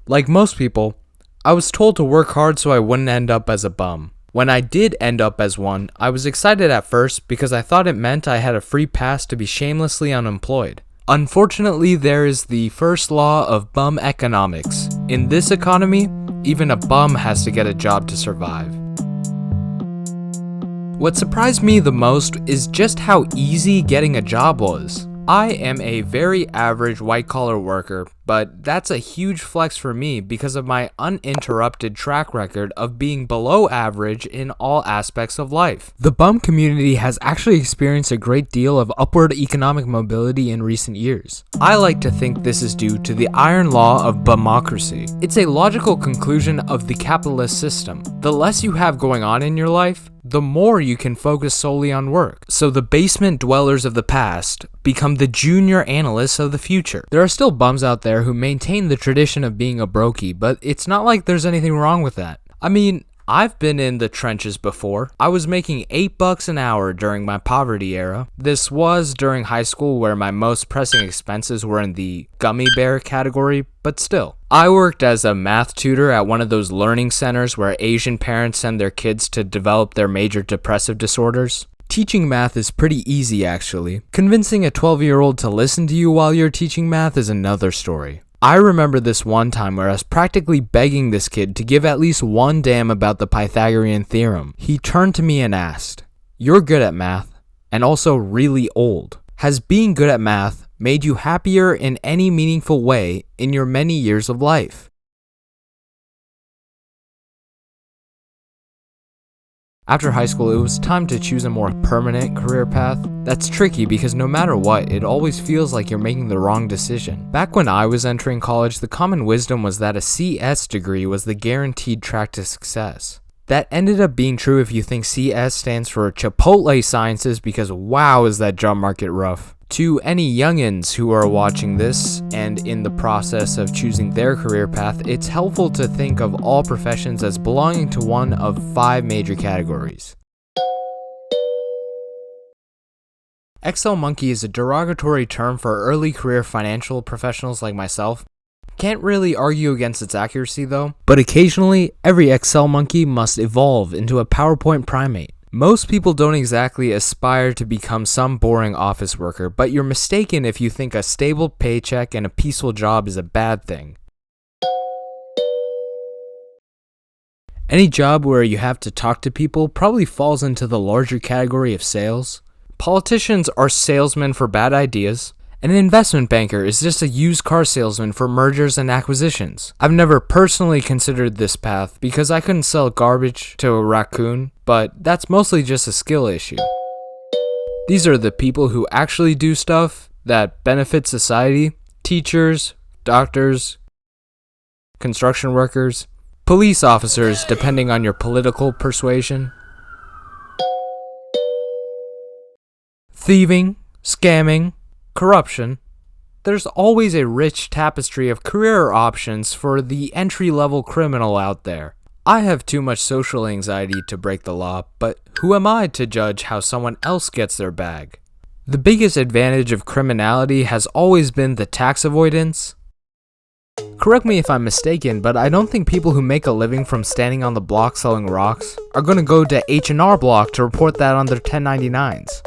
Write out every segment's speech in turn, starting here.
Like most people, I was told to work hard so I wouldn't end up as a bum. When I did end up as one, I was excited at first because I thought it meant I had a free pass to be shamelessly unemployed. Unfortunately, there is the first law of bum economics. In this economy, even a bum has to get a job to survive. What surprised me the most is just how easy getting a job was. I am a very average white-collar worker, but that's a huge flex for me because of my uninterrupted track record of being below average in all aspects of life. The bum community has actually experienced a great deal of upward economic mobility in recent years. I like to think this is due to the iron law of bumocracy. It's a logical conclusion of the capitalist system. The less you have going on in your life, the more you can focus solely on work. So the basement dwellers of the past become the junior analysts of the future. There are still bums out there who maintain the tradition of being a brokey, but it's not like there's anything wrong with that. I mean, I've been in the trenches before. I was making $8 an hour during my poverty era. This was during high school where my most pressing expenses were in the gummy bear category, but still. I worked as a math tutor at one of those learning centers where Asian parents send their kids to develop their major depressive disorders. Teaching math is pretty easy actually. Convincing a 12-year-old to listen to you while you're teaching math is another story. I remember this one time where I was practically begging this kid to give at least one damn about the Pythagorean theorem. He turned to me and asked, "You're good at math, and also really old. Has being good at math made you happier in any meaningful way in your many years of life?" After high school, it was time to choose a more permanent career path. That's tricky because no matter what, it always feels like you're making the wrong decision. Back when I was entering college, the common wisdom was that a CS degree was the guaranteed track to success. That ended up being true if you think CS stands for Chipotle Sciences because wow is that job market rough. To any youngins who are watching this and in the process of choosing their career path, it's helpful to think of all professions as belonging to one of 5 major categories. Excel monkey is a derogatory term for early career financial professionals like myself. Can't really argue against its accuracy though, but occasionally every Excel monkey must evolve into a PowerPoint primate. Most people don't exactly aspire to become some boring office worker, but you're mistaken if you think a stable paycheck and a peaceful job is a bad thing. Any job where you have to talk to people probably falls into the larger category of sales. Politicians are salesmen for bad ideas, and an investment banker is just a used car salesman for mergers and acquisitions. I've never personally considered this path because I couldn't sell garbage to a raccoon, but that's mostly just a skill issue. These are the people who actually do stuff that benefit society: teachers, doctors, construction workers, police officers, depending on your political persuasion, thieving, scamming, corruption. There's always a rich tapestry of career options for the entry-level criminal out there. I have too much social anxiety to break the law, but who am I to judge how someone else gets their bag? The biggest advantage of criminality has always been the tax avoidance. Correct me if I'm mistaken, but I don't think people who make a living from standing on the block selling rocks are going to go to H&R Block to report that on their 1099s.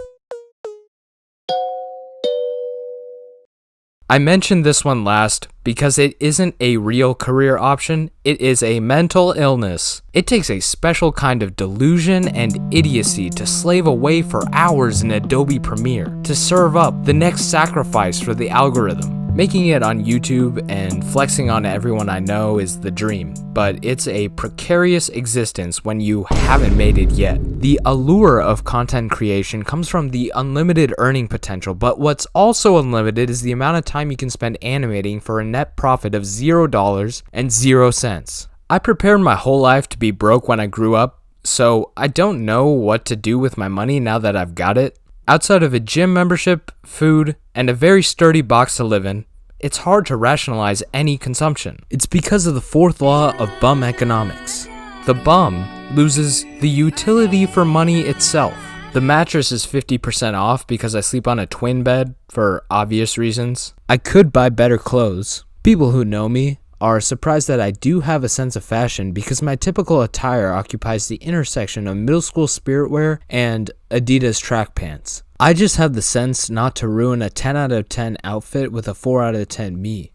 I mentioned this one last because it isn't a real career option, it is a mental illness. It takes a special kind of delusion and idiocy to slave away for hours in Adobe Premiere to serve up the next sacrifice for the algorithm. Making it on YouTube and flexing on everyone I know is the dream, but it's a precarious existence when you haven't made it yet. The allure of content creation comes from the unlimited earning potential, but what's also unlimited is the amount of time you can spend animating for a net profit of $0 and 0 cents. I prepared my whole life to be broke when I grew up, so I don't know what to do with my money now that I've got it. Outside of a gym membership, food, and a very sturdy box to live in, it's hard to rationalize any consumption. It's because of the 4th law of bum economics. The bum loses the utility for money itself. The mattress is 50% off because I sleep on a twin bed for obvious reasons. I could buy better clothes. People who know me are surprised that I do have a sense of fashion because my typical attire occupies the intersection of middle school spiritwear and Adidas track pants. I just have the sense not to ruin a 10 out of 10 outfit with a 4 out of 10 me.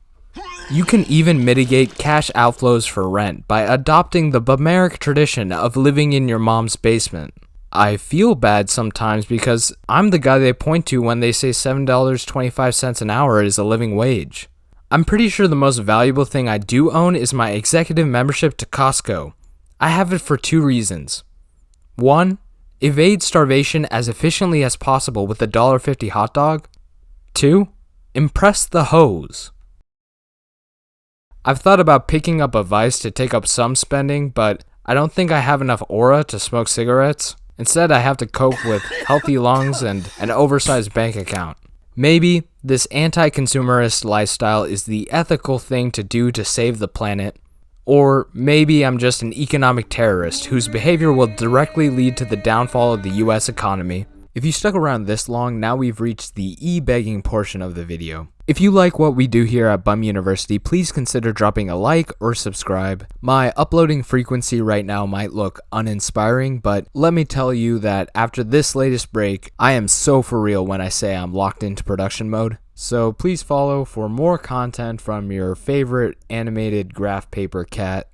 You can even mitigate cash outflows for rent by adopting the barbaric tradition of living in your mom's basement. I feel bad sometimes because I'm the guy they point to when they say $7.25 an hour is a living wage. I'm pretty sure the most valuable thing I do own is my executive membership to Costco. I have it for 2 reasons. 1. Evade starvation as efficiently as possible with a $1.50 hot dog. 2. Impress the hoes. I've thought about picking up a vice to take up some spending, but I don't think I have enough aura to smoke cigarettes. Instead, I have to cope with healthy lungs and an oversized bank account. Maybe this anti-consumerist lifestyle is the ethical thing to do to save the planet, or maybe I'm just an economic terrorist whose behavior will directly lead to the downfall of the US economy. If you stuck around this long, now we've reached the e-begging portion of the video. If you like what we do here at Bum University, please consider dropping a like or subscribe. My uploading frequency right now might look uninspiring, but let me tell you that after this latest break, I am so for real when I say I'm locked into production mode. So please follow for more content from your favorite animated graph paper cat.